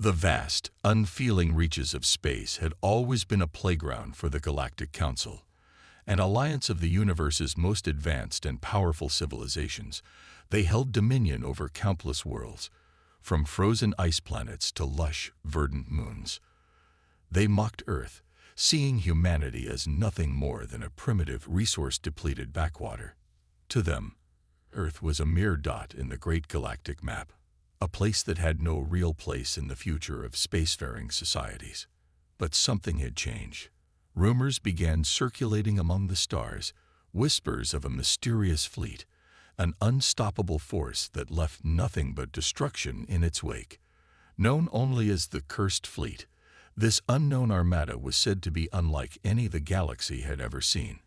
The vast, unfeeling reaches of space had always been a playground for the Galactic Council, an alliance of the universe's most advanced and powerful civilizations. They held dominion over countless worlds, from frozen ice planets to lush, verdant moons. They mocked Earth, seeing humanity as nothing more than a primitive, resource-depleted backwater. To them, Earth was a mere dot in the great galactic map, a place that had no real place in the future of spacefaring societies. But something had changed. Rumors began circulating among the stars, whispers of a mysterious fleet, an unstoppable force that left nothing but destruction in its wake. Known only as the Cursed Fleet, this unknown armada was said to be unlike any the galaxy had ever seen.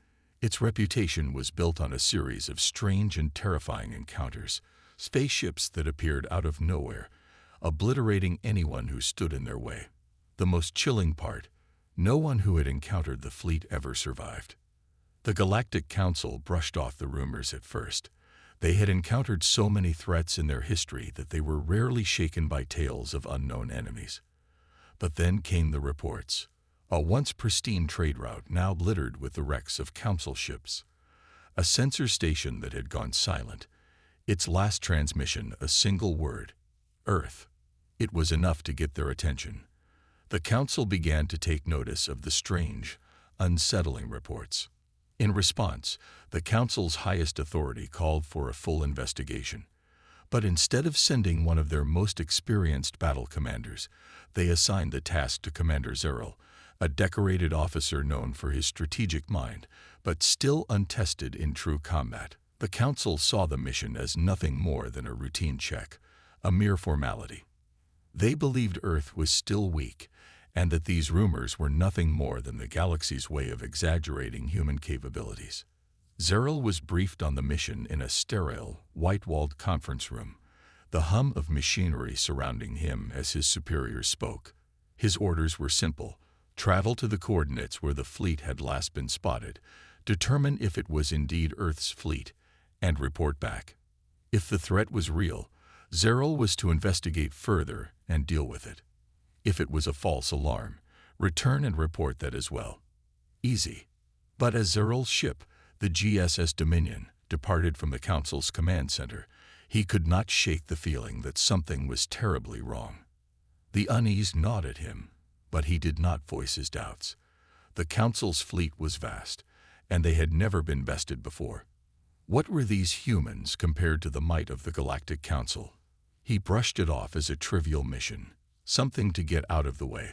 Its reputation was built on a series of strange and terrifying encounters, spaceships that appeared out of nowhere, obliterating anyone who stood in their way. The most chilling part, no one who had encountered the fleet ever survived. The Galactic Council brushed off the rumors at first. They had encountered so many threats in their history that they were rarely shaken by tales of unknown enemies. But then came the reports. A once pristine trade route now littered with the wrecks of council ships. A sensor station that had gone silent. Its last transmission a single word, Earth. It was enough to get their attention. The council began to take notice of the strange, unsettling reports. In response, the council's highest authority called for a full investigation. But instead of sending one of their most experienced battle commanders, they assigned the task to Commander Zeril, a decorated officer known for his strategic mind, but still untested in true combat. The council saw the mission as nothing more than a routine check, a mere formality. They believed Earth was still weak, and that these rumors were nothing more than the galaxy's way of exaggerating human capabilities. Zeril was briefed on the mission in a sterile, white-walled conference room, the hum of machinery surrounding him as his superiors spoke. His orders were simple: travel to the coordinates where the fleet had last been spotted, determine if it was indeed Earth's fleet, and report back. If the threat was real, Zeril was to investigate further and deal with it. If it was a false alarm, return and report that as well. Easy. But as Zeril's ship, the GSS Dominion, departed from the Council's command center, he could not shake the feeling that something was terribly wrong. The unease gnawed at him, but he did not voice his doubts. The Council's fleet was vast, and they had never been bested before. What were these humans compared to the might of the Galactic Council? He brushed it off as a trivial mission, something to get out of the way.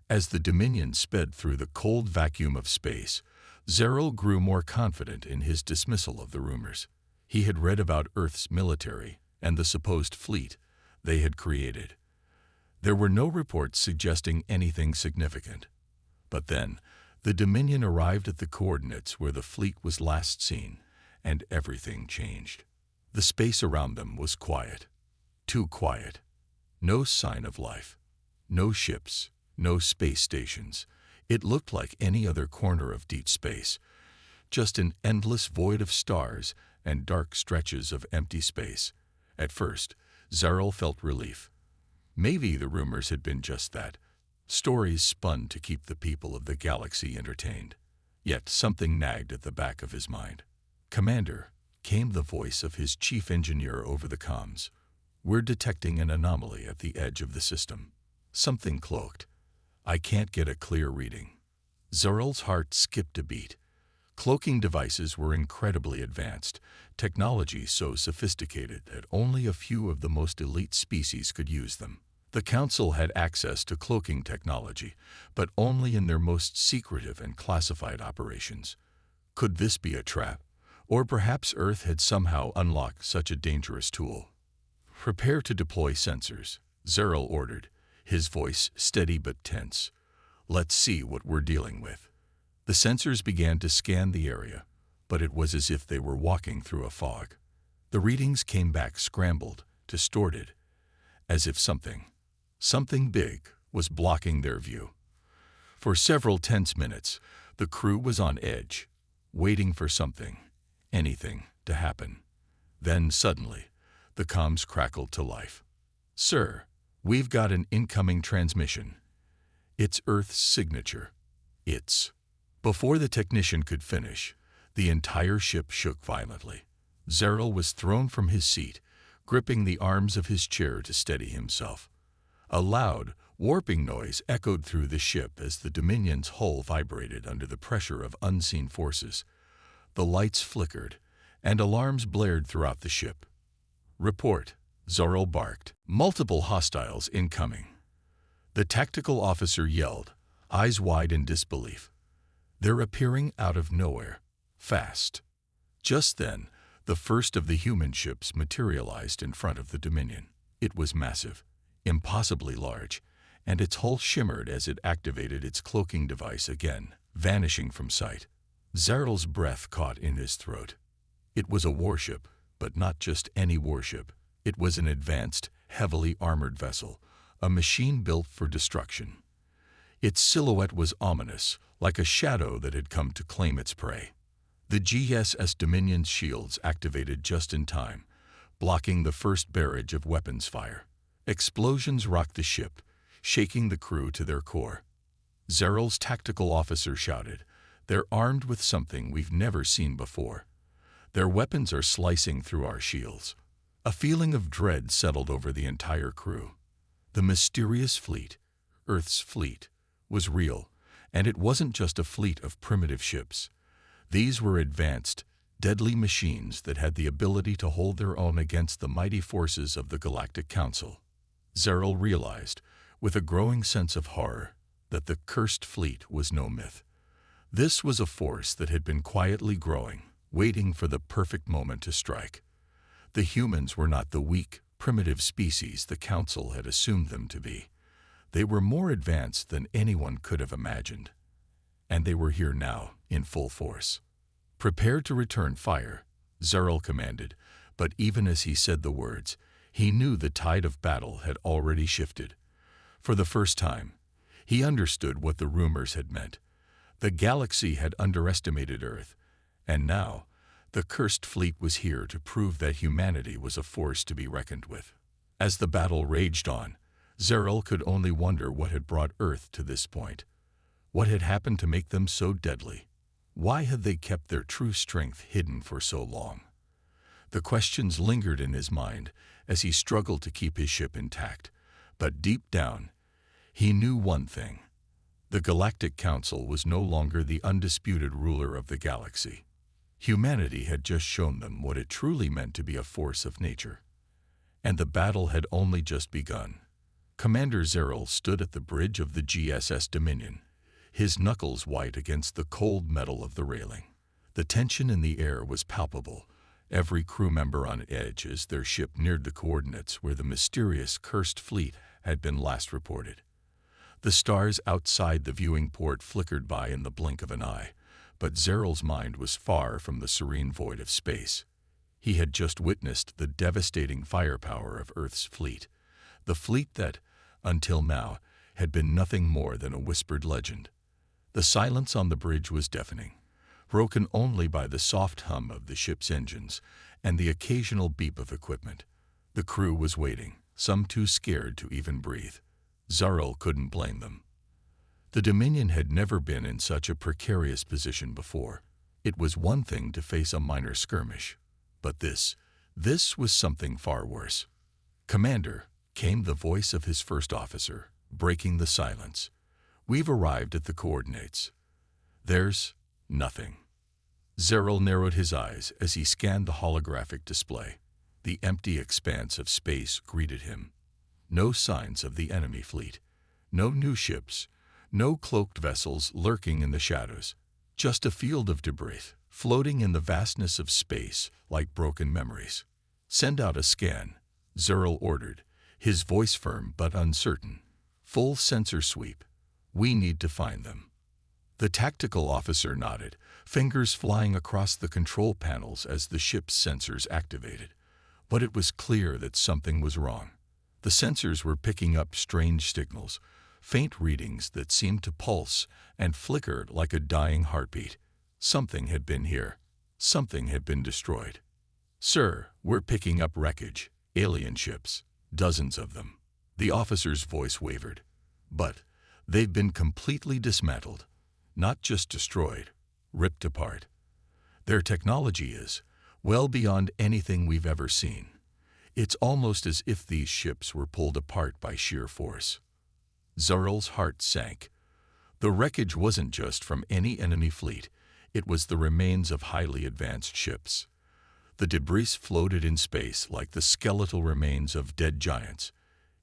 As the Dominion sped through the cold vacuum of space, Zeril grew more confident in his dismissal of the rumors. He had read about Earth's military and the supposed fleet they had created. There were no reports suggesting anything significant. But then, the Dominion arrived at the coordinates where the fleet was last seen, and everything changed. The space around them was quiet. Too quiet. No sign of life. No ships. No space stations. It looked like any other corner of deep space. Just an endless void of stars and dark stretches of empty space. At first, Zeril felt relief. Maybe the rumors had been just that. Stories spun to keep the people of the galaxy entertained. Yet something nagged at the back of his mind. "Commander," came the voice of his chief engineer over the comms. "We're detecting an anomaly at the edge of the system. Something cloaked. I can't get a clear reading." Zeril's heart skipped a beat. Cloaking devices were incredibly advanced, technology so sophisticated that only a few of the most elite species could use them. The Council had access to cloaking technology, but only in their most secretive and classified operations. Could this be a trap? Or perhaps Earth had somehow unlocked such a dangerous tool? "Prepare to deploy sensors," Zeril ordered, his voice steady but tense. "Let's see what we're dealing with." The sensors began to scan the area, but it was as if they were walking through a fog. The readings came back scrambled, distorted, as if something big was blocking their view. For several tense minutes, the crew was on edge, waiting for anything, to happen. Then suddenly, the comms crackled to life. "Sir, We've got an incoming transmission. It's Earth's signature. It's. Before the technician could finish, the entire ship shook violently. Zeril was thrown from his seat, gripping the arms of his chair to steady himself. A loud, warping noise echoed through the ship as the Dominion's hull vibrated under the pressure of unseen forces. The lights flickered, and alarms blared throughout the ship. "Report," Zeril barked. "Multiple hostiles incoming." The tactical officer yelled, eyes wide in disbelief. "They're appearing out of nowhere. Fast." Just then, the first of the human ships materialized in front of the Dominion. It was massive, impossibly large, and its hull shimmered as it activated its cloaking device again, vanishing from sight. Zeril's breath caught in his throat. It was a warship, but not just any warship. It was an advanced, heavily armored vessel, a machine built for destruction. Its silhouette was ominous, like a shadow that had come to claim its prey. The GSS Dominion's shields activated just in time, blocking the first barrage of weapons fire. Explosions rocked the ship, shaking the crew to their core. Zeril's tactical officer shouted, "They're armed with something we've never seen before. Their weapons are slicing through our shields." A feeling of dread settled over the entire crew. The mysterious fleet, Earth's fleet, was real, and it wasn't just a fleet of primitive ships. These were advanced, deadly machines that had the ability to hold their own against the mighty forces of the Galactic Council. Zeril realized, with a growing sense of horror, that the cursed fleet was no myth. This was a force that had been quietly growing, waiting for the perfect moment to strike. The humans were not the weak, primitive species the Council had assumed them to be. They were more advanced than anyone could have imagined. And they were here now, in full force. "Prepare to return fire," Zeril commanded, but even as he said the words, he knew the tide of battle had already shifted. For the first time, he understood what the rumors had meant. The galaxy had underestimated Earth, and now, the cursed fleet was here to prove that humanity was a force to be reckoned with. As the battle raged on, Zeril could only wonder what had brought Earth to this point. What had happened to make them so deadly? Why had they kept their true strength hidden for so long? The questions lingered in his mind as he struggled to keep his ship intact, but deep down, he knew one thing. The Galactic Council was no longer the undisputed ruler of the galaxy. Humanity had just shown them what it truly meant to be a force of nature. And the battle had only just begun. Commander Zeril stood at the bridge of the GSS Dominion, his knuckles white against the cold metal of the railing. The tension in the air was palpable, every crew member on edge as their ship neared the coordinates where the mysterious cursed fleet had been last reported. The stars outside the viewing port flickered by in the blink of an eye, but Zeril's mind was far from the serene void of space. He had just witnessed the devastating firepower of Earth's fleet, the fleet that, until now, had been nothing more than a whispered legend. The silence on the bridge was deafening, broken only by the soft hum of the ship's engines and the occasional beep of equipment. The crew was waiting, some too scared to even breathe. Zeril couldn't blame them. The Dominion had never been in such a precarious position before. It was one thing to face a minor skirmish, but this was something far worse. "Commander," came the voice of his first officer, breaking the silence. "We've arrived at the coordinates. There's nothing." Zeril narrowed his eyes as he scanned the holographic display. The empty expanse of space greeted him. No signs of the enemy fleet. No new ships. No cloaked vessels lurking in the shadows. Just a field of debris, floating in the vastness of space like broken memories. "Send out a scan," Zeril ordered, his voice firm but uncertain. "Full sensor sweep. We need to find them." The tactical officer nodded, fingers flying across the control panels as the ship's sensors activated. But it was clear that something was wrong. The sensors were picking up strange signals, faint readings that seemed to pulse and flicker like a dying heartbeat. Something had been here. Something had been destroyed. "Sir, we're picking up wreckage, alien ships, dozens of them." The officer's voice wavered. But they've been completely dismantled, not just destroyed, ripped apart. Their technology is well beyond anything we've ever seen. It's almost as if these ships were pulled apart by sheer force. Zarel's heart sank. The wreckage wasn't just from any enemy fleet. It was the remains of highly advanced ships. The debris floated in space like the skeletal remains of dead giants.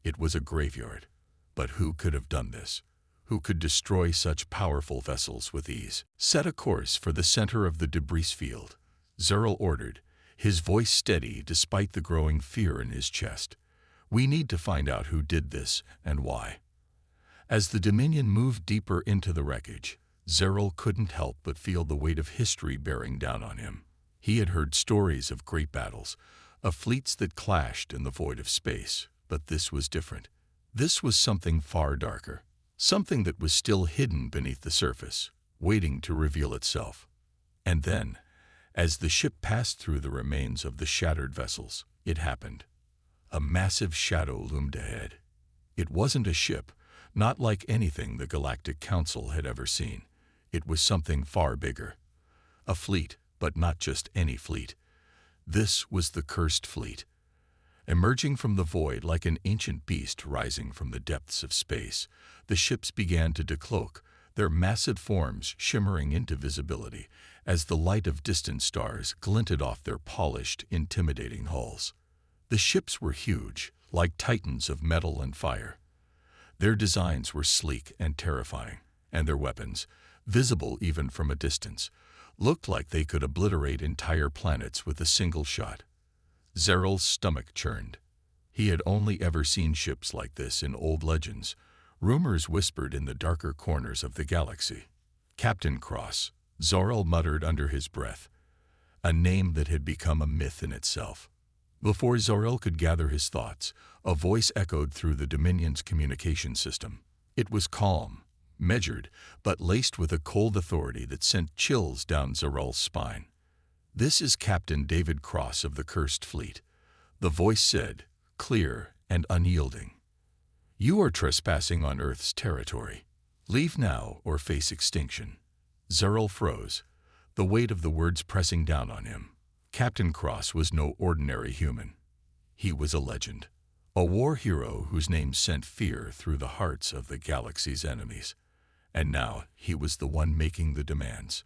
It was a graveyard. But who could have done this? Who could destroy such powerful vessels with ease? Set a course for the center of the debris field, Zarel ordered, his voice steady despite the growing fear in his chest. We need to find out who did this and why. As the Dominion moved deeper into the wreckage, Zarel couldn't help but feel the weight of history bearing down on him. He had heard stories of great battles, of fleets that clashed in the void of space, but this was different. This was something far darker, something that was still hidden beneath the surface, waiting to reveal itself. And then, as the ship passed through the remains of the shattered vessels, it happened. A massive shadow loomed ahead. It wasn't a ship, not like anything the Galactic Council had ever seen. It was something far bigger. A fleet, but not just any fleet. This was the Cursed Fleet. Emerging from the void like an ancient beast rising from the depths of space, the ships began to decloak, their massive forms shimmering into visibility as the light of distant stars glinted off their polished, intimidating hulls. The ships were huge, like titans of metal and fire. Their designs were sleek and terrifying, and their weapons, visible even from a distance, looked like they could obliterate entire planets with a single shot. Zarel's stomach churned. He had only ever seen ships like this in old legends. Rumors whispered in the darker corners of the galaxy. Captain Cross, Zarel muttered under his breath, a name that had become a myth in itself. Before Zarel could gather his thoughts, a voice echoed through the Dominion's communication system. It was calm, measured, but laced with a cold authority that sent chills down Zarel's spine. "This is Captain David Cross of the Cursed Fleet," the voice said, clear and unyielding. "You are trespassing on Earth's territory. Leave now or face extinction." Zarel froze, the weight of the words pressing down on him. Captain Cross was no ordinary human. He was a legend, a war hero whose name sent fear through the hearts of the galaxy's enemies. And now he was the one making the demands.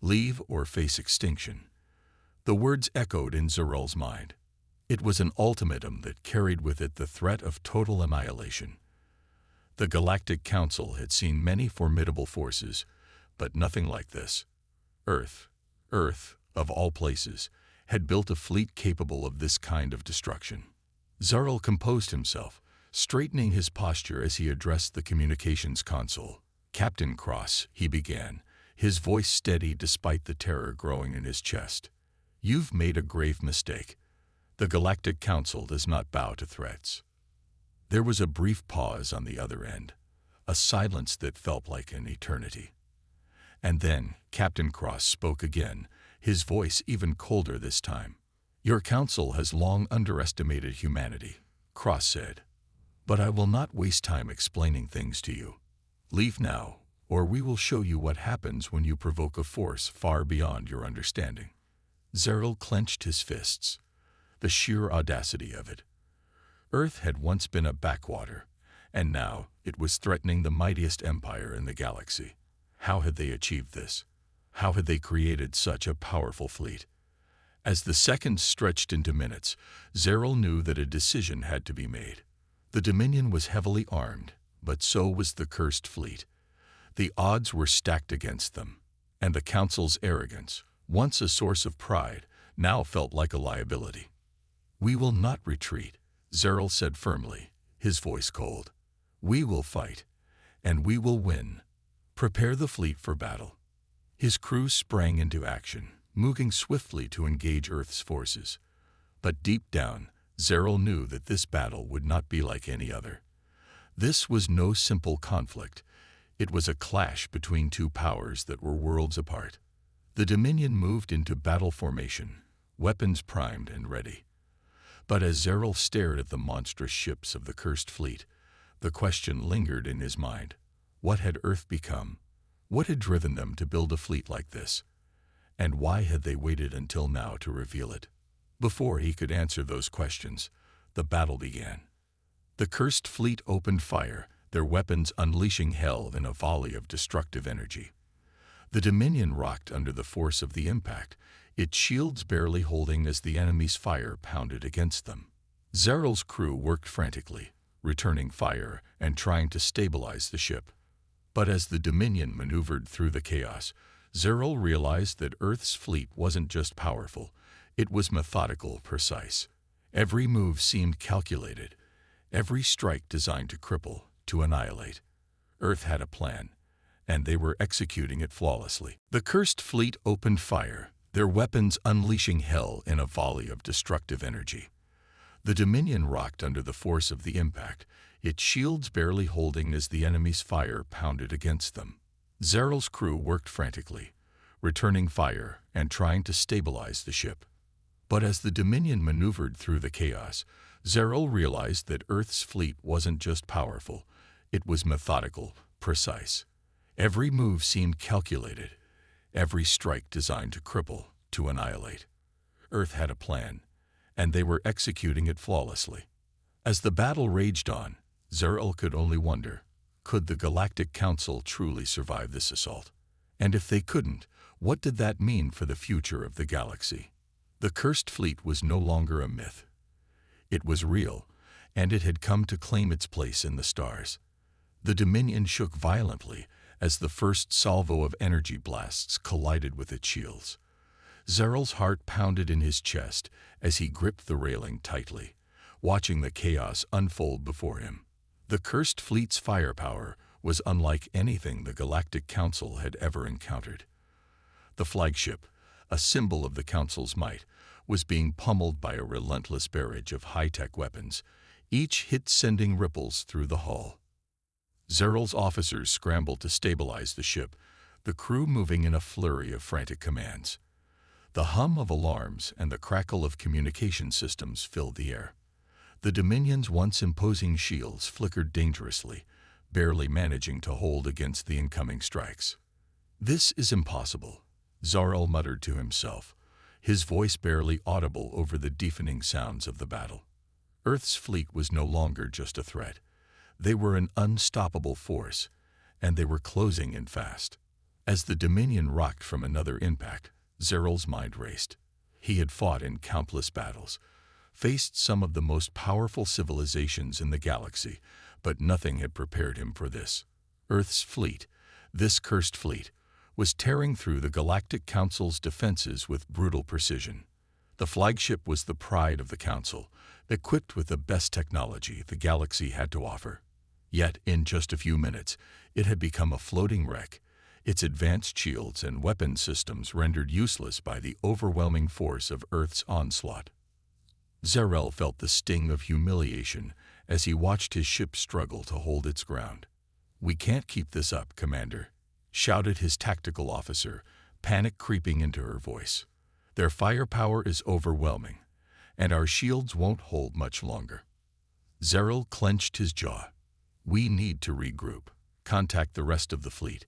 Leave or face extinction. The words echoed in Zarel's mind. It was an ultimatum that carried with it the threat of total annihilation. The Galactic Council had seen many formidable forces, but nothing like this. Earth, of all places, had built a fleet capable of this kind of destruction. Zarel composed himself, straightening his posture as he addressed the communications console. "Captain Cross," he began, his voice steady despite the terror growing in his chest. "You've made a grave mistake. The Galactic Council does not bow to threats." There was a brief pause on the other end, a silence that felt like an eternity. And then Captain Cross spoke again, his voice even colder this time. "Your council has long underestimated humanity," Cross said. "But I will not waste time explaining things to you. Leave now, or we will show you what happens when you provoke a force far beyond your understanding." Zarel clenched his fists. The sheer audacity of it. Earth had once been a backwater, and now it was threatening the mightiest empire in the galaxy. How had they achieved this? How had they created such a powerful fleet? As the seconds stretched into minutes, Zarel knew that a decision had to be made. The Dominion was heavily armed, but so was the Cursed Fleet. The odds were stacked against them, and the Council's arrogance, once a source of pride, now felt like a liability. "We will not retreat," Zarel said firmly, his voice cold. "We will fight, and we will win. Prepare the fleet for battle." His crew sprang into action, moving swiftly to engage Earth's forces. But deep down, Zarel knew that this battle would not be like any other. This was no simple conflict. It was a clash between two powers that were worlds apart. The Dominion moved into battle formation, weapons primed and ready. But as Zeril stared at the monstrous ships of the cursed fleet, the question lingered in his mind. What had Earth become? What had driven them to build a fleet like this? And why had they waited until now to reveal it? Before he could answer those questions, the battle began. The cursed fleet opened fire, their weapons unleashing hell in a volley of destructive energy. The Dominion rocked under the force of the impact, its shields barely holding as the enemy's fire pounded against them. Zeril's crew worked frantically, returning fire and trying to stabilize the ship. But as the Dominion maneuvered through the chaos, Zeril realized that Earth's fleet wasn't just powerful, it was methodical, precise. Every move seemed calculated, every strike designed to cripple, to annihilate. Earth had a plan, and they were executing it flawlessly. The cursed fleet opened fire, their weapons unleashing hell in a volley of destructive energy. The Dominion rocked under the force of the impact, its shields barely holding as the enemy's fire pounded against them. Zeril's crew worked frantically, returning fire and trying to stabilize the ship. But as the Dominion maneuvered through the chaos, Zeril realized that Earth's fleet wasn't just powerful, it was methodical, precise. Every move seemed calculated, every strike designed to cripple, to annihilate. Earth had a plan, and they were executing it flawlessly. As the battle raged on, Zeril could only wonder, could the Galactic Council truly survive this assault? And if they couldn't, what did that mean for the future of the galaxy? The cursed fleet was no longer a myth. It was real, and it had come to claim its place in the stars. The Dominion shook violently as the first salvo of energy blasts collided with its shields. Zeril's heart pounded in his chest as he gripped the railing tightly, watching the chaos unfold before him. The cursed fleet's firepower was unlike anything the Galactic Council had ever encountered. The flagship, a symbol of the Council's might, was being pummeled by a relentless barrage of high-tech weapons, each hit sending ripples through the hull. Zeril's officers scrambled to stabilize the ship, the crew moving in a flurry of frantic commands. The hum of alarms and the crackle of communication systems filled the air. The Dominion's once imposing shields flickered dangerously, barely managing to hold against the incoming strikes. "This is impossible," Zeril muttered to himself, his voice barely audible over the deafening sounds of the battle. Earth's fleet was no longer just a threat. They were an unstoppable force, and they were closing in fast. As the Dominion rocked from another impact, Zeril's mind raced. He had fought in countless battles, faced some of the most powerful civilizations in the galaxy, but nothing had prepared him for this. Earth's fleet, this cursed fleet, was tearing through the Galactic Council's defenses with brutal precision. The flagship was the pride of the Council, equipped with the best technology the galaxy had to offer. Yet, in just a few minutes, it had become a floating wreck, its advanced shields and weapon systems rendered useless by the overwhelming force of Earth's onslaught. Zeril felt the sting of humiliation as he watched his ship struggle to hold its ground. "We can't keep this up, Commander," shouted his tactical officer, panic creeping into her voice. "Their firepower is overwhelming, and our shields won't hold much longer." Zeril clenched his jaw. "We need to regroup. Contact the rest of the fleet.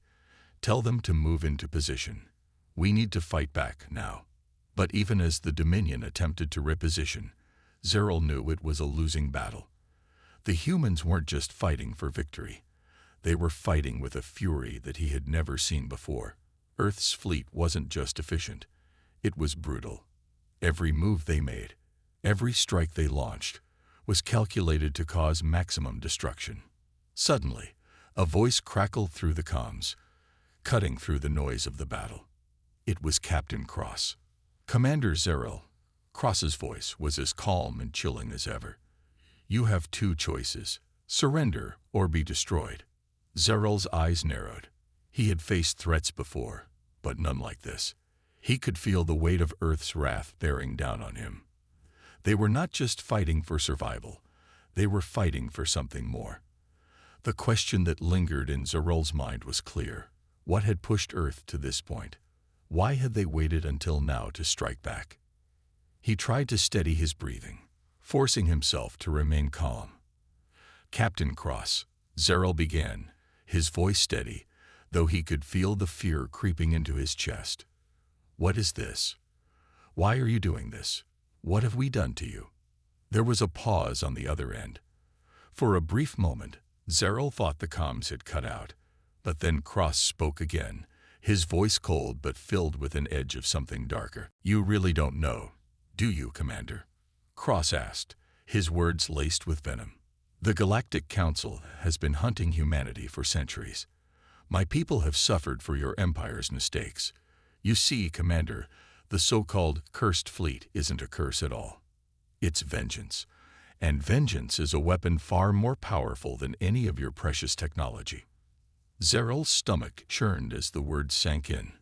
Tell them to move into position. We need to fight back now." But even as the Dominion attempted to reposition, Zeril knew it was a losing battle. The humans weren't just fighting for victory. They were fighting with a fury that he had never seen before. Earth's fleet wasn't just efficient. It was brutal. Every move they made, every strike they launched, was calculated to cause maximum destruction. Suddenly, a voice crackled through the comms, cutting through the noise of the battle. It was Captain Cross. "Commander Zeril." Cross's voice was as calm and chilling as ever. "You have two choices: surrender or be destroyed." Zeril's eyes narrowed. He had faced threats before, but none like this. He could feel the weight of Earth's wrath bearing down on him. They were not just fighting for survival. They were fighting for something more. The question that lingered in Zeril's mind was clear. What had pushed Earth to this point? Why had they waited until now to strike back? He tried to steady his breathing. forcing himself to remain calm. "Captain Cross," Zeril began, his voice steady, though he could feel the fear creeping into his chest. "What is this? Why are you doing this? What have we done to you?" There was a pause on the other end. For a brief moment, Zeril thought the comms had cut out, but then Cross spoke again, his voice cold but filled with an edge of something darker. "You really don't know, do you, Commander?" Cross asked, his words laced with venom. "The Galactic Council has been hunting humanity for centuries. My people have suffered for your empire's mistakes. You see, Commander, the so-called cursed fleet isn't a curse at all. It's vengeance. And vengeance is a weapon far more powerful than any of your precious technology." Zeril's stomach churned as the words sank in.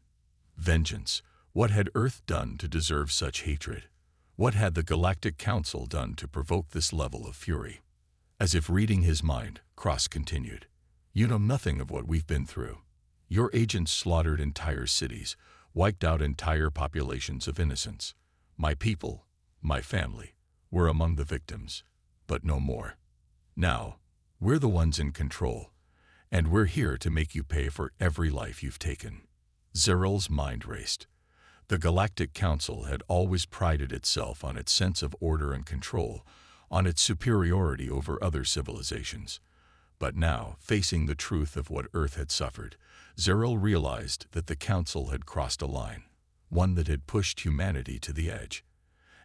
Vengeance. What had Earth done to deserve such hatred? What had the Galactic Council done to provoke this level of fury? As if reading his mind, Cross continued, "You know nothing of what we've been through. Your agents slaughtered entire cities, wiped out entire populations of innocents. My people, my family, were among the victims, but no more. Now, we're the ones in control, and we're here to make you pay for every life you've taken." Zeril's mind raced. The Galactic Council had always prided itself on its sense of order and control, on its superiority over other civilizations. But now, facing the truth of what Earth had suffered, Zeril realized that the Council had crossed a line, one that had pushed humanity to the edge.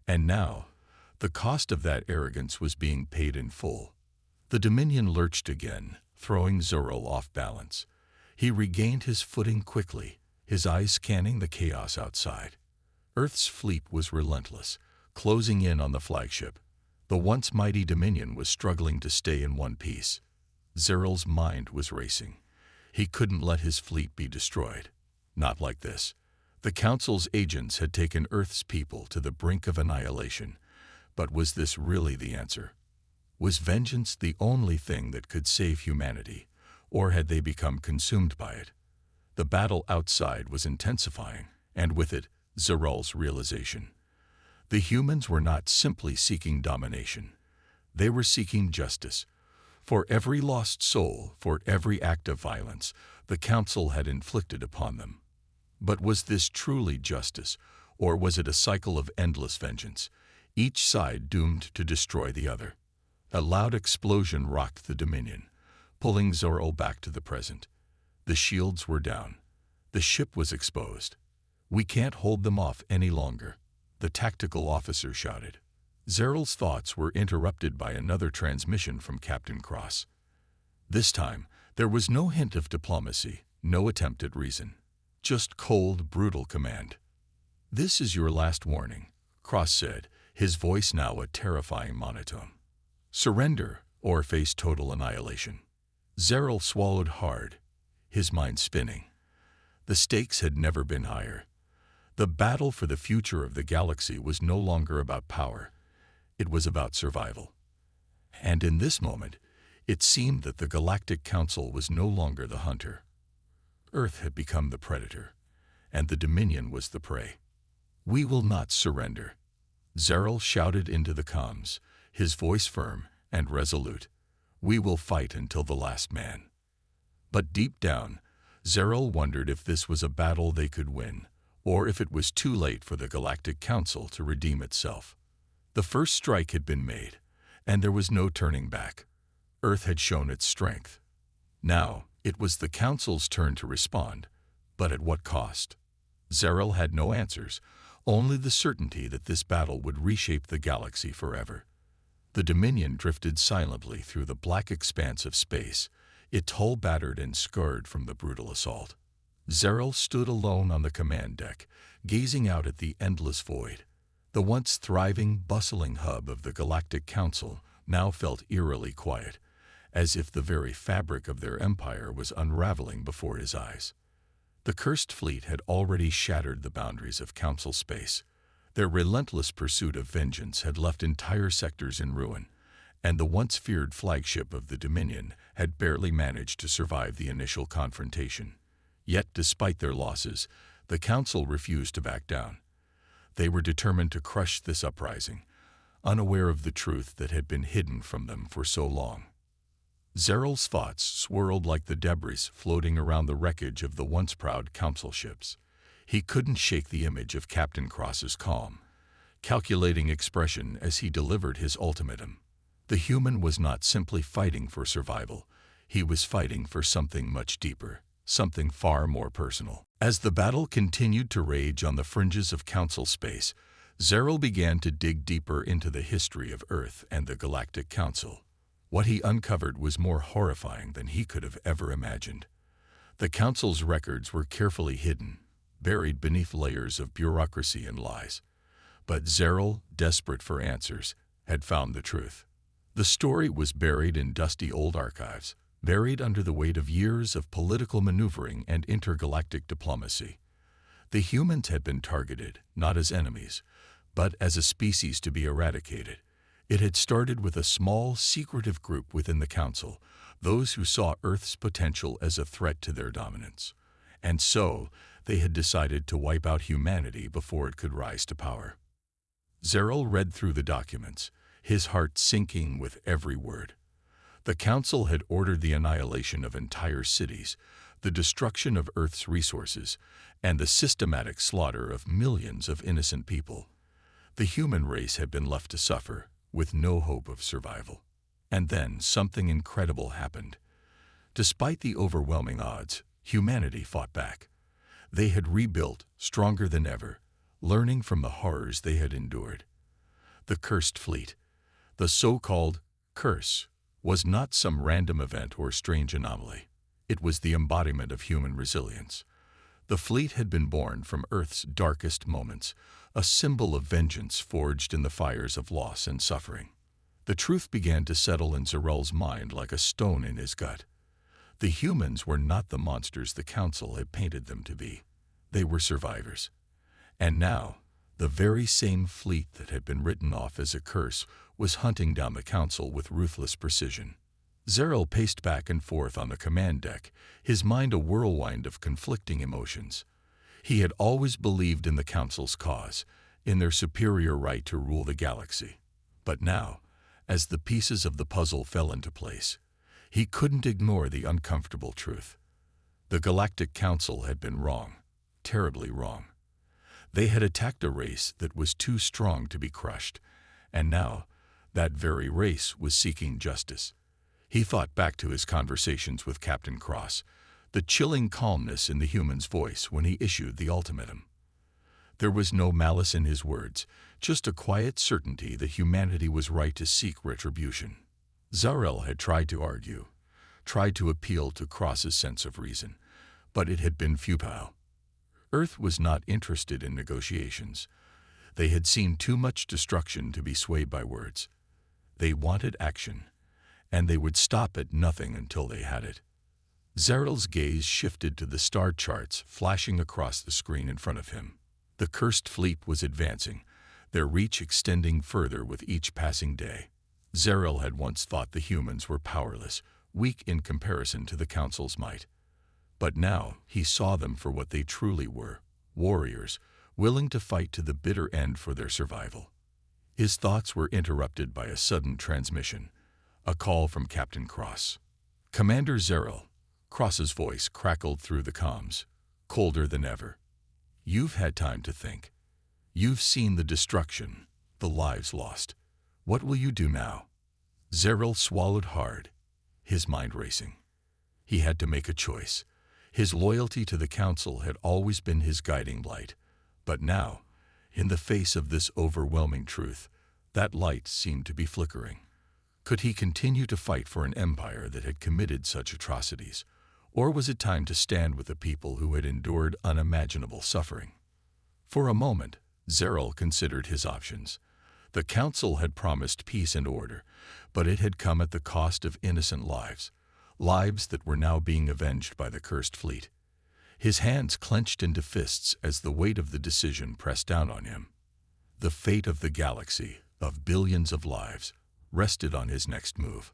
And now, the cost of that arrogance was being paid in full. The Dominion lurched again, throwing Zeril off balance. He regained his footing quickly, his eyes scanning the chaos outside. Earth's fleet was relentless, closing in on the flagship. The once mighty Dominion was struggling to stay in one piece. Zeril's mind was racing. He couldn't let his fleet be destroyed. Not like this. The Council's agents had taken Earth's people to the brink of annihilation. But was this really the answer? Was vengeance the only thing that could save humanity, or had they become consumed by it? The battle outside was intensifying, and with it, Zeril's realization. The humans were not simply seeking domination. They were seeking justice. For every lost soul, for every act of violence, the Council had inflicted upon them. But was this truly justice, or was it a cycle of endless vengeance, each side doomed to destroy the other? A loud explosion rocked the Dominion, pulling Zeril back to the present. The shields were down. The ship was exposed. "We can't hold them off any longer," the tactical officer shouted. Zeril's thoughts were interrupted by another transmission from Captain Cross. This time, there was no hint of diplomacy, no attempt at reason. Just cold, brutal command. "This is your last warning," Cross said, his voice now a terrifying monotone. "Surrender, or face total annihilation." Zeril swallowed hard, his mind spinning. The stakes had never been higher. The battle for the future of the galaxy was no longer about power. It was about survival. And in this moment, it seemed that the Galactic Council was no longer the hunter. Earth had become the predator, and the Dominion was the prey. "We will not surrender," Zeril shouted into the comms, his voice firm and resolute. "We will fight until the last man." But deep down, Zeril wondered if this was a battle they could win, or if it was too late for the Galactic Council to redeem itself. The first strike had been made, and there was no turning back. Earth had shown its strength. Now, it was the Council's turn to respond, but at what cost? Zeril had no answers, only the certainty that this battle would reshape the galaxy forever. The Dominion drifted silently through the black expanse of space, its hull battered and scarred from the brutal assault. Zeril stood alone on the command deck, gazing out at the endless void. The once thriving, bustling hub of the Galactic Council now felt eerily quiet, as if the very fabric of their empire was unraveling before his eyes. The cursed fleet had already shattered the boundaries of Council space. Their relentless pursuit of vengeance had left entire sectors in ruin, and the once feared flagship of the Dominion had barely managed to survive the initial confrontation. Yet, despite their losses, the Council refused to back down. They were determined to crush this uprising, unaware of the truth that had been hidden from them for so long. Zeral's thoughts swirled like the debris floating around the wreckage of the once proud council ships. He couldn't shake the image of Captain Cross's calm, calculating expression as he delivered his ultimatum. The human was not simply fighting for survival. He was fighting for something much deeper, something far more personal. As the battle continued to rage on the fringes of council space, Zeral began to dig deeper into the history of Earth and the Galactic Council. What he uncovered was more horrifying than he could have ever imagined. The Council's records were carefully hidden, buried beneath layers of bureaucracy and lies. But Zeral, desperate for answers, had found the truth. The story was buried in dusty old archives, buried under the weight of years of political maneuvering and intergalactic diplomacy. The humans had been targeted, not as enemies, but as a species to be eradicated. It had started with a small, secretive group within the Council, those who saw Earth's potential as a threat to their dominance. And so, they had decided to wipe out humanity before it could rise to power. Zeral read through the documents, his heart sinking with every word. The Council had ordered the annihilation of entire cities, the destruction of Earth's resources, and the systematic slaughter of millions of innocent people. The human race had been left to suffer, with no hope of survival. And then something incredible happened. Despite the overwhelming odds, humanity fought back. They had rebuilt, stronger than ever, learning from the horrors they had endured. The Cursed Fleet, the so-called curse, was not some random event or strange anomaly. It was the embodiment of human resilience. The fleet had been born from Earth's darkest moments, a symbol of vengeance forged in the fires of loss and suffering. The truth began to settle in Zeral's mind like a stone in his gut. The humans were not the monsters the Council had painted them to be. They were survivors. And now, the very same fleet that had been written off as a curse was hunting down the Council with ruthless precision. Zeral paced back and forth on the command deck, his mind a whirlwind of conflicting emotions. He had always believed in the Council's cause, in their superior right to rule the galaxy. But now, as the pieces of the puzzle fell into place, he couldn't ignore the uncomfortable truth. The Galactic Council had been wrong, terribly wrong. They had attacked a race that was too strong to be crushed, and now that very race was seeking justice. He thought back to his conversations with Captain Cross, the chilling calmness in the human's voice when he issued the ultimatum. There was no malice in his words, just a quiet certainty that humanity was right to seek retribution. Zeral had tried to argue, tried to appeal to Cross's sense of reason, but it had been futile. Earth was not interested in negotiations. They had seen too much destruction to be swayed by words. They wanted action, and they would stop at nothing until they had it. Zeral's gaze shifted to the star charts flashing across the screen in front of him. The Cursed Fleet was advancing, their reach extending further with each passing day. Zeral had once thought the humans were powerless, weak in comparison to the Council's might. But now he saw them for what they truly were, warriors, willing to fight to the bitter end for their survival. His thoughts were interrupted by a sudden transmission, a call from Captain Cross. "Commander Zeral," Cross's voice crackled through the comms, colder than ever. "You've had time to think. You've seen the destruction, the lives lost. What will you do now?" Zeral swallowed hard, his mind racing. He had to make a choice. His loyalty to the Council had always been his guiding light, but now, in the face of this overwhelming truth, that light seemed to be flickering. Could he continue to fight for an empire that had committed such atrocities, or was it time to stand with the people who had endured unimaginable suffering? For a moment, Zeral considered his options. The Council had promised peace and order, but it had come at the cost of innocent lives, lives that were now being avenged by the Cursed Fleet. His hands clenched into fists as the weight of the decision pressed down on him. The fate of the galaxy, of billions of lives, rested on his next move.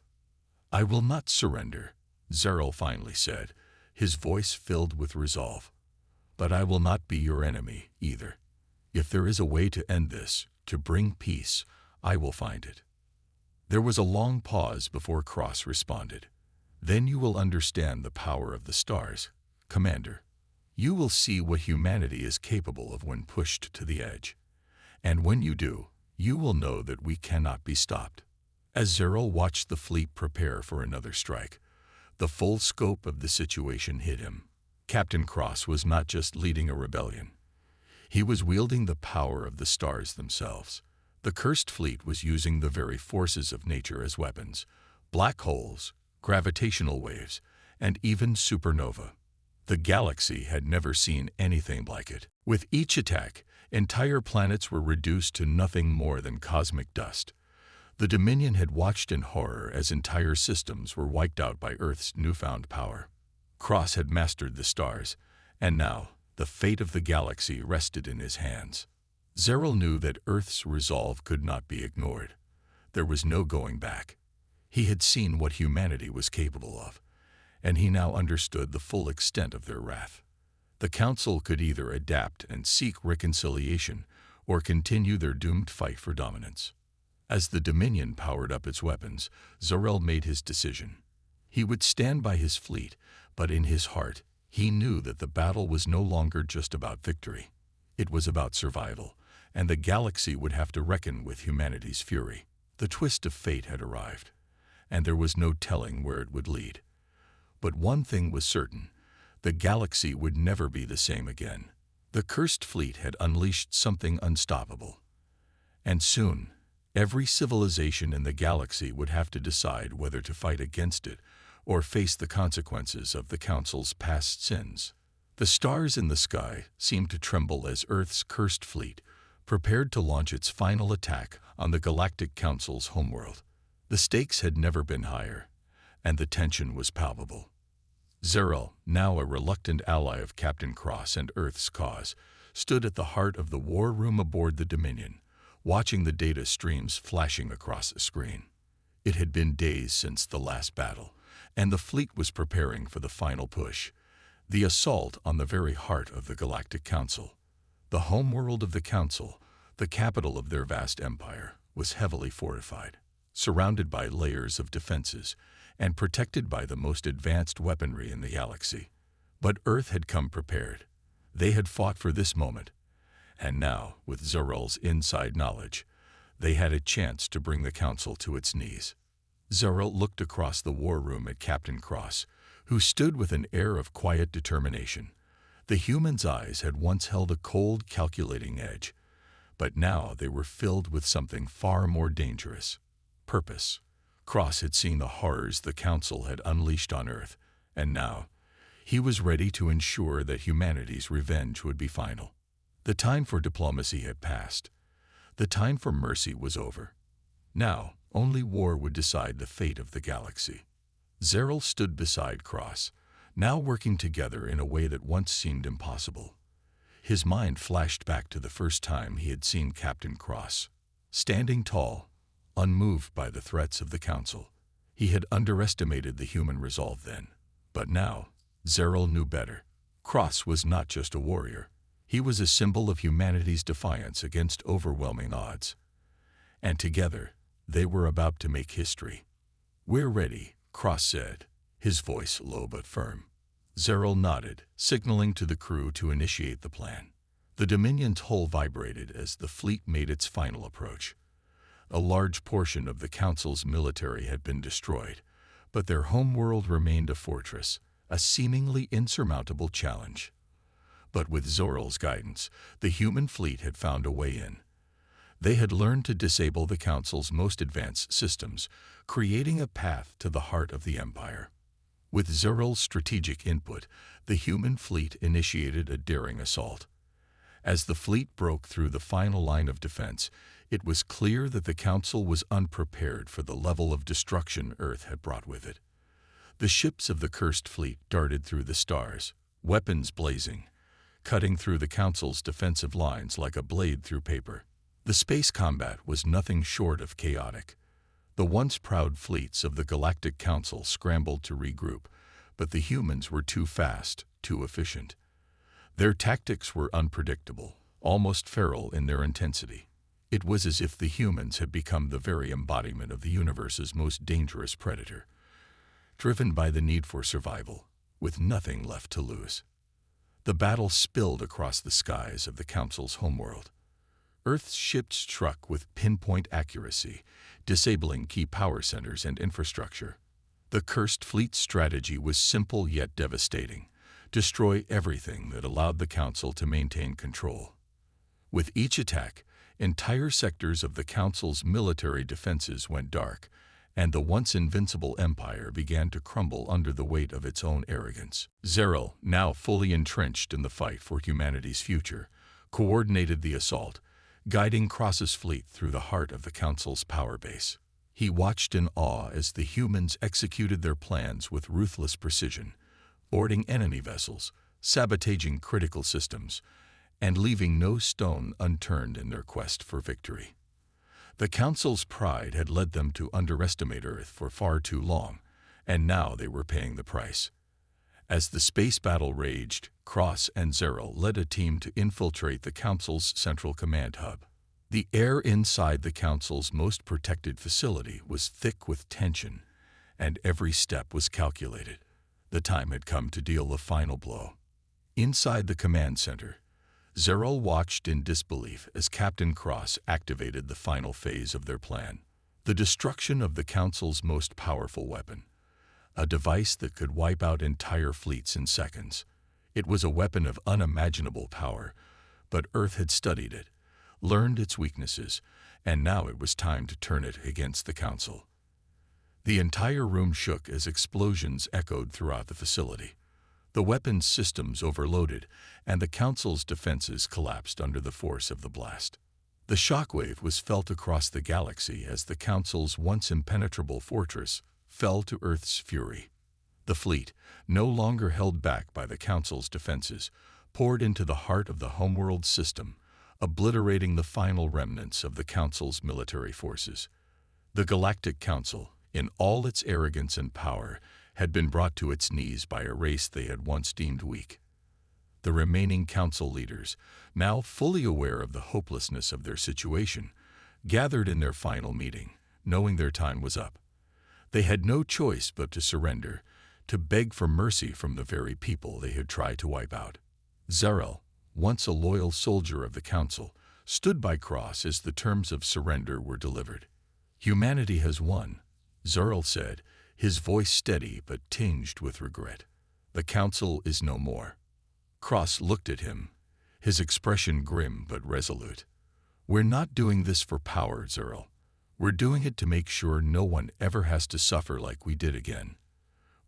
"I will not surrender," Zeral finally said, his voice filled with resolve. "But I will not be your enemy, either. If there is a way to end this, to bring peace, I will find it." There was a long pause before Cross responded. "Then you will understand the power of the stars, Commander. You will see what humanity is capable of when pushed to the edge. And when you do, you will know that we cannot be stopped." As Zerl watched the fleet prepare for another strike, the full scope of the situation hit him. Captain Cross was not just leading a rebellion. He was wielding the power of the stars themselves. The cursed fleet was using the very forces of nature as weapons: black holes, gravitational waves, and even supernova. The galaxy had never seen anything like it. With each attack, entire planets were reduced to nothing more than cosmic dust. The Dominion had watched in horror as entire systems were wiped out by Earth's newfound power. Cross had mastered the stars, and now the fate of the galaxy rested in his hands. Zerl knew that Earth's resolve could not be ignored. There was no going back. He had seen what humanity was capable of, and he now understood the full extent of their wrath. The Council could either adapt and seek reconciliation or continue their doomed fight for dominance. As the Dominion powered up its weapons, Zerl made his decision. He would stand by his fleet, but in his heart, he knew that the battle was no longer just about victory. It was about survival, and the galaxy would have to reckon with humanity's fury. The twist of fate had arrived, and there was no telling where it would lead. But one thing was certain: the galaxy would never be the same again. The cursed fleet had unleashed something unstoppable. And soon, every civilization in the galaxy would have to decide whether to fight against it or face the consequences of the Council's past sins. The stars in the sky seemed to tremble as Earth's cursed fleet prepared to launch its final attack on the Galactic Council's homeworld. The stakes had never been higher, and the tension was palpable. Zerl, now a reluctant ally of Captain Cross and Earth's cause, stood at the heart of the war room aboard the Dominion, watching the data streams flashing across a screen. It had been days since the last battle, and the fleet was preparing for the final push, the assault on the very heart of the Galactic Council. The homeworld of the Council, the capital of their vast empire, was heavily fortified, surrounded by layers of defenses, and protected by the most advanced weaponry in the galaxy. But Earth had come prepared. They had fought for this moment, and now, with Zerl's inside knowledge, they had a chance to bring the Council to its knees. Zerl looked across the war room at Captain Cross, who stood with an air of quiet determination. The human's eyes had once held a cold, calculating edge, but now they were filled with something far more dangerous: purpose. Cross had seen the horrors the Council had unleashed on Earth, and now he was ready to ensure that humanity's revenge would be final. The time for diplomacy had passed. The time for mercy was over. Now, only war would decide the fate of the galaxy. Zerl stood beside Cross, now working together in a way that once seemed impossible. His mind flashed back to the first time he had seen Captain Cross, standing tall, unmoved by the threats of the Council. He had underestimated the human resolve then, but now Zerl knew better. Cross was not just a warrior. He was a symbol of humanity's defiance against overwhelming odds. And together, they were about to make history. "We're ready," Cross said, his voice low but firm. Zerl nodded, signaling to the crew to initiate the plan. The Dominion's hull vibrated as the fleet made its final approach. A large portion of the Council's military had been destroyed, but their homeworld remained a fortress, a seemingly insurmountable challenge. But with Zerl's guidance, the human fleet had found a way in. They had learned to disable the Council's most advanced systems, creating a path to the heart of the Empire. With Zerl's strategic input, the human fleet initiated a daring assault. As the fleet broke through the final line of defense, it was clear that the Council was unprepared for the level of destruction Earth had brought with it. The ships of the cursed fleet darted through the stars, weapons blazing, cutting through the Council's defensive lines like a blade through paper. The space combat was nothing short of chaotic. The once proud fleets of the Galactic Council scrambled to regroup, but the humans were too fast, too efficient. Their tactics were unpredictable, almost feral in their intensity. It was as if the humans had become the very embodiment of the universe's most dangerous predator, driven by the need for survival, with nothing left to lose. The battle spilled across the skies of the Council's homeworld. Earth's ships struck with pinpoint accuracy, disabling key power centers and infrastructure. The Cursed Fleet's strategy was simple yet devastating: destroy everything that allowed the Council to maintain control. With each attack, entire sectors of the Council's military defenses went dark, and the once invincible empire began to crumble under the weight of its own arrogance. Zeril, now fully entrenched in the fight for humanity's future, coordinated the assault, guiding Cross's fleet through the heart of the Council's power base. He watched in awe as the humans executed their plans with ruthless precision, boarding enemy vessels, sabotaging critical systems, and leaving no stone unturned in their quest for victory. The Council's pride had led them to underestimate Earth for far too long, and now they were paying the price. As the space battle raged, Cross and Zeril led a team to infiltrate the Council's central command hub. The air inside the Council's most protected facility was thick with tension, and every step was calculated. The time had come to deal the final blow. Inside the command center, Zeril watched in disbelief as Captain Cross activated the final phase of their plan: the destruction of the Council's most powerful weapon, a device that could wipe out entire fleets in seconds. It was a weapon of unimaginable power, but Earth had studied it, learned its weaknesses, and now it was time to turn it against the Council. The entire room shook as explosions echoed throughout the facility. The weapons systems overloaded, and the Council's defenses collapsed under the force of the blast. The shockwave was felt across the galaxy as the Council's once impenetrable fortress fell to Earth's fury. The fleet, no longer held back by the Council's defenses, poured into the heart of the homeworld system, obliterating the final remnants of the Council's military forces. The Galactic Council, in all its arrogance and power, had been brought to its knees by a race they had once deemed weak. The remaining Council leaders, now fully aware of the hopelessness of their situation, gathered in their final meeting, knowing their time was up. They had no choice but to surrender, to beg for mercy from the very people they had tried to wipe out. Zeril, once a loyal soldier of the Council, stood by Cross as the terms of surrender were delivered. "Humanity has won," Zeril said, his voice steady but tinged with regret. "The Council is no more." Cross looked at him, his expression grim but resolute. "We're not doing this for power, Zeril. We're doing it to make sure no one ever has to suffer like we did again.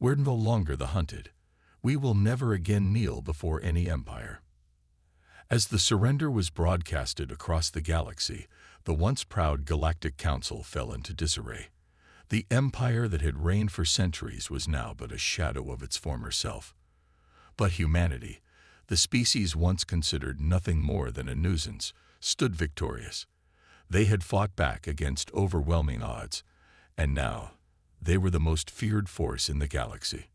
We're no longer the hunted. We will never again kneel before any empire." As the surrender was broadcasted across the galaxy, the once proud Galactic Council fell into disarray. The empire that had reigned for centuries was now but a shadow of its former self. But humanity, the species once considered nothing more than a nuisance, stood victorious. They had fought back against overwhelming odds, and now they were the most feared force in the galaxy.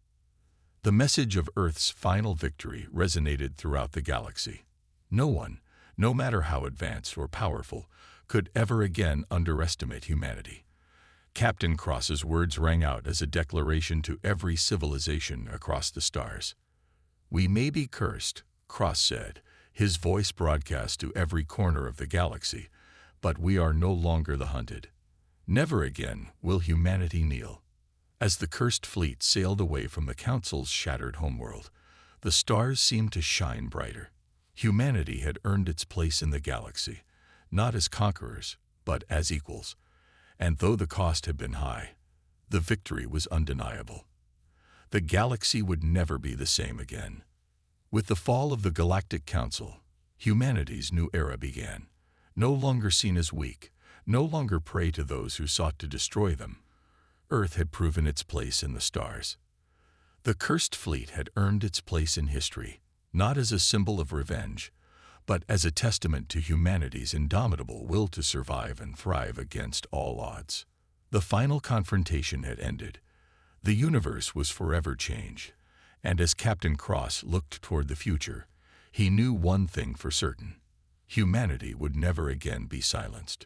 The message of Earth's final victory resonated throughout the galaxy. No one, no matter how advanced or powerful, could ever again underestimate humanity. Captain Cross's words rang out as a declaration to every civilization across the stars. "We may be cursed," Cross said, his voice broadcast to every corner of the galaxy, "but we are no longer the hunted. Never again will humanity kneel." As the cursed fleet sailed away from the Council's shattered homeworld, the stars seemed to shine brighter. Humanity had earned its place in the galaxy, not as conquerors, but as equals. And though the cost had been high, the victory was undeniable. The galaxy would never be the same again. With the fall of the Galactic Council, humanity's new era began. No longer seen as weak, no longer prey to those who sought to destroy them, Earth had proven its place in the stars. The cursed fleet had earned its place in history, not as a symbol of revenge, but as a testament to humanity's indomitable will to survive and thrive against all odds. The final confrontation had ended. The universe was forever changed, and as Captain Cross looked toward the future, he knew one thing for certain: humanity would never again be silenced.